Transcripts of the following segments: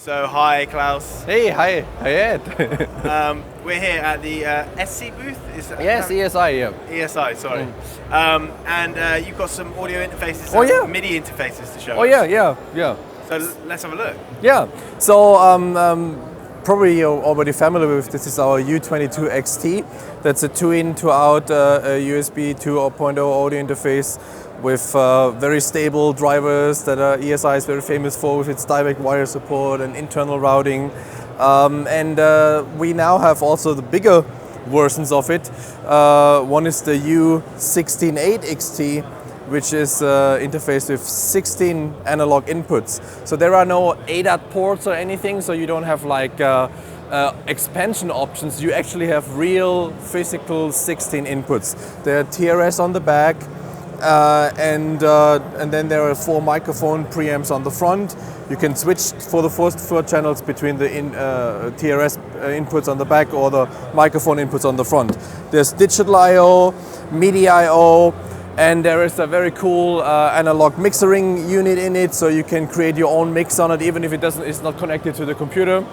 So hi Klaus. Hey, hi Ed. We're here at the SC booth. Is that Yes, ESI, yeah. ESI, sorry. And you've got some audio interfaces, MIDI interfaces to show us. Yeah. So let's have a look. Yeah. So probably you're already familiar with this. Is our U22 XT. That's a 2-in, 2-out USB 2.0 audio interface with very stable drivers that ESI is very famous for, with its direct wire support and internal routing. And we now have also the bigger versions of it. One is the U168 XT, which is interfaced with 16 analog inputs. So there are no ADAT ports or anything, so you don't have like expansion options. You actually have real physical 16 inputs. There are TRS on the back, and then there are 4 microphone preamps on the front. You can switch for the first 4 channels between the TRS inputs on the back or the microphone inputs on the front. There's digital I/O, MIDI I/O, and there is a very cool analog mixering unit in it, so you can create your own mix on it, even if it's not connected to the computer.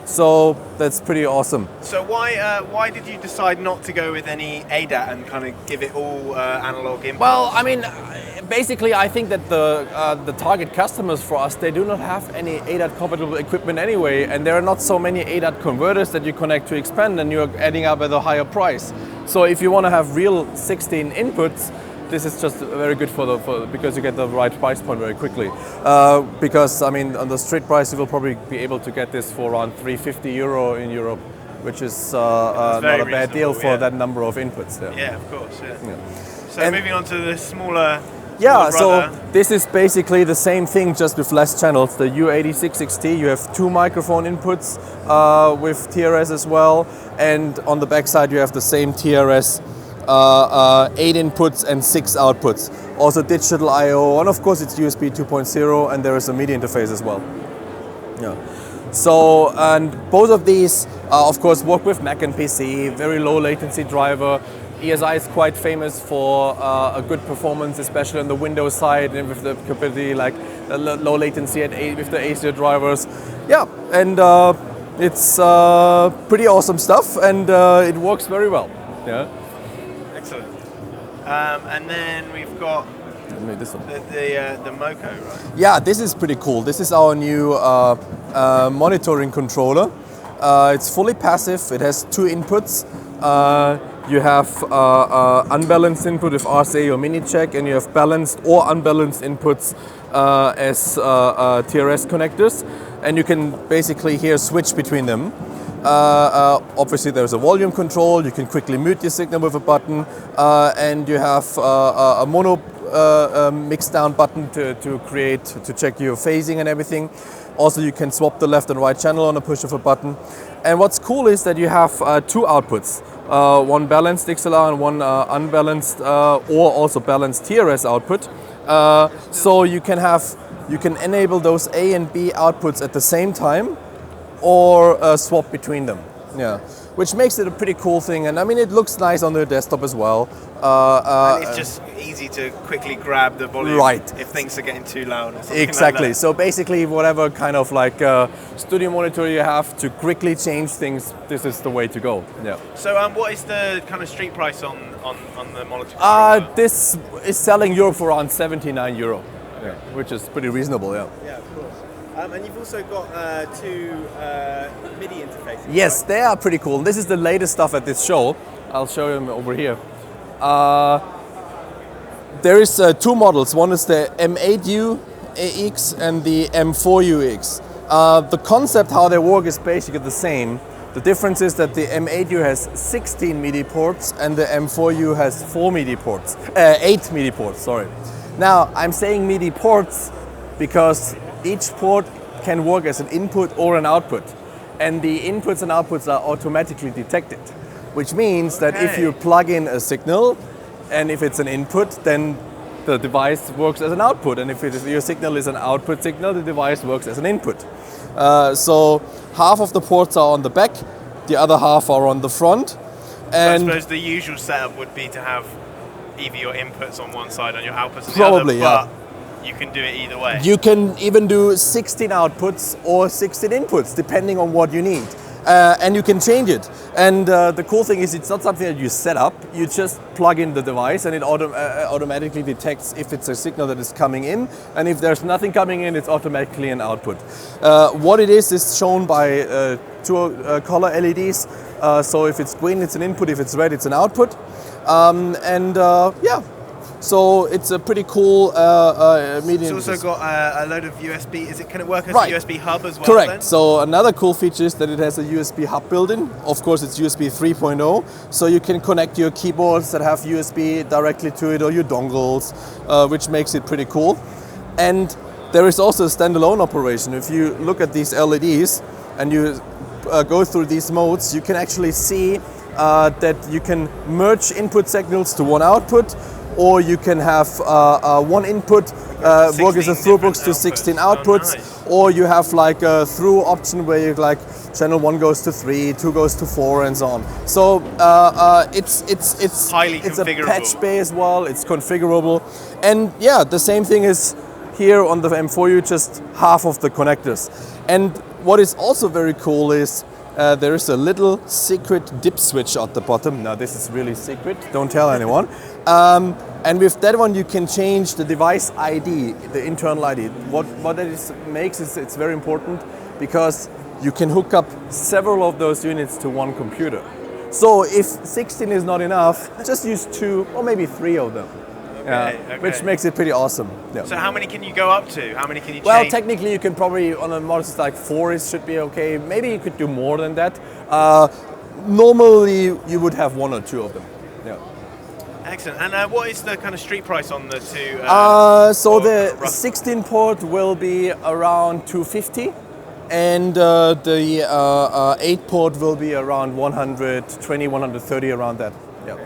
So that's pretty awesome. So why did you decide not to go with any ADAT and kind of give it all analog inputs? Well, I mean, basically, I think that the target customers for us, they do not have any ADAT compatible equipment anyway, and there are not so many ADAT converters that you connect to expand, and you're adding up at a higher price. So if you want to have real 16 inputs, this is just very good because you get the right price point very quickly. Because I mean, on the street price, you will probably be able to get this for around €350 in Europe, which is not a bad deal for that number of inputs. Yeah, of course. Yeah. So moving on to the smaller. So this is basically the same thing, just with less channels. The U86 XT, you have 2 microphone inputs with TRS as well, and on the back side you have the same TRS. 8 inputs and 6 outputs. Also digital I/O, and of course it's USB 2.0, and there is a MIDI interface as well. Yeah. So, and both of these, of course, work with Mac and PC. Very low latency driver. ESI is quite famous for a good performance, especially on the Windows side, and with the capability like low latency with the ASIO drivers. Yeah, and it's pretty awesome stuff, and it works very well. Yeah. Excellent. And then we've got the Moco, right? Yeah, this is pretty cool. This is our new monitoring controller. It's fully passive. It has 2 inputs. You have unbalanced input with RCA or mini check, and you have balanced or unbalanced inputs as TRS connectors. And you can basically here switch between them. Obviously there's a volume control, you can quickly mute your signal with a button, and you have a mono mix down button to check your phasing and everything. Also you can swap the left and right channel on a push of a button. And what's cool is that you have 2 outputs, one balanced XLR and one unbalanced or also balanced TRS output. So you can enable those A and B outputs at the same time, or swap between them, which makes it a pretty cool thing. And I mean, it looks nice on the desktop as well. And it's just easy to quickly grab the volume if things are getting too loud or something. Exactly. Like that. So basically, whatever kind of like studio monitor you have to quickly change things, this is the way to go. Yeah. So what is the kind of street price on the monitor? This is selling Europe for around €79, which is pretty reasonable. Yeah, of course. And you've also got 2 MIDI interfaces. Yes, they are pretty cool. This is the latest stuff at this show. I'll show you them over here. There is 2 models. One is the M8U AX and the M4U AX. The concept, how they work, is basically the same. The difference is that the M8U has 16 MIDI ports and the M4U has 8 MIDI ports, sorry. Now, I'm saying MIDI ports because each port can work as an input or an output, and the inputs and outputs are automatically detected, which means that if you plug in a signal and if it's an input, then the device works as an output, and if your signal is an output signal, the device works as an input. So half of the ports are on the back, the other half are on the front. And so I suppose the usual setup would be to have either your inputs on one side and your outputs on probably, the other, but you can do it either way. You can even do 16 outputs or 16 inputs, depending on what you need. And you can change it. And the cool thing is it's not something that you set up. You just plug in the device and it automatically detects if it's a signal that is coming in. And if there's nothing coming in, it's automatically an output. What it is shown by two color LEDs. So if it's green, it's an input. If it's red, it's an output. Yeah. So it's a pretty cool medium. It's also got a load of USB. Can it work as Right. a USB hub as well? Correct. Then? So another cool feature is that it has a USB hub built-in. Of course, it's USB 3.0, so you can connect your keyboards that have USB directly to it or your dongles, which makes it pretty cool. And there is also a standalone operation. If you look at these LEDs and you go through these modes, you can actually see that you can merge input signals to one output, or you can have one input work as a through box to 16 outputs, nice. or you have like a through option where you like channel 1 goes to 3, 2 goes to 4, and so on. So it's highly it's a configurable. patch bay as well. It's configurable, and yeah, the same thing is here on the M4U, just half of the connectors. And what is also very cool is there is a little secret dip switch at the bottom. Now this is really secret, don't tell anyone. And with that one you can change the device ID, the internal ID. What that makes is it's very important because you can hook up several of those units to one computer. So if 16 is not enough, just use 2 or maybe 3 of them. Okay. Which makes it pretty awesome. Yeah. So how many can you go up to? How many can you change? Well, technically you can probably, on a model like 4 should be okay. Maybe you could do more than that. Normally you would have 1 or 2 of them. Yeah. Excellent. And what is the kind of street price on the two? So the 16 port will be around 250, and the 8 port will be around 120, 130, around that. Yeah.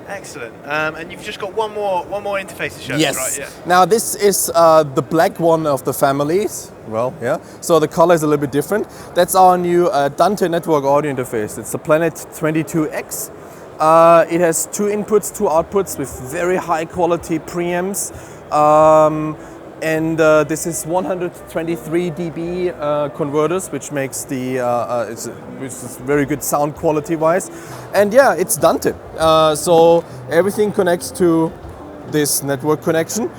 Excellent. And you've just got one more interface to show us, Yes. right? Yeah. Now this is the black one of the families. Well, yeah. So the color is a little bit different. That's our new Dante network audio interface. It's the Planet 22X. It has 2 inputs, 2 outputs with very high quality preamps. And this is 123 dB converters, which makes which is very good sound quality wise. And yeah, it's Dante. So everything connects to this network connection.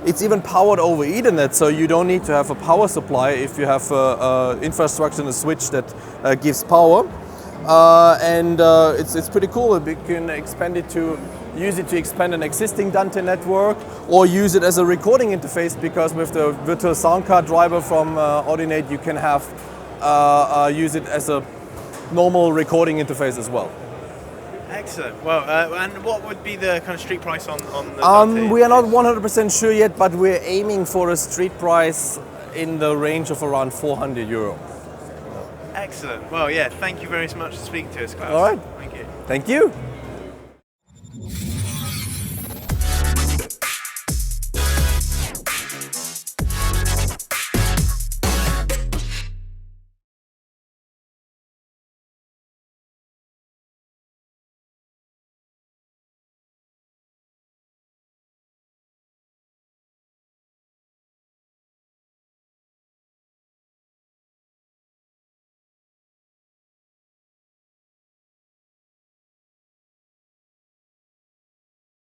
It's even powered over Ethernet, so you don't need to have a power supply if you have infrastructure and a switch that gives power. It's pretty cool. We can use it to expand an existing Dante network, or use it as a recording interface, because with the virtual sound card driver from Audinate, you can use it as a normal recording interface as well. Excellent. Well, and what would be the kind of street price on the Dante? We are not 100% sure yet, but we're aiming for a street price in the range of around €400. Excellent. Well, yeah, thank you very much for speaking to us, Klaus. All right. Thank you. Thank you.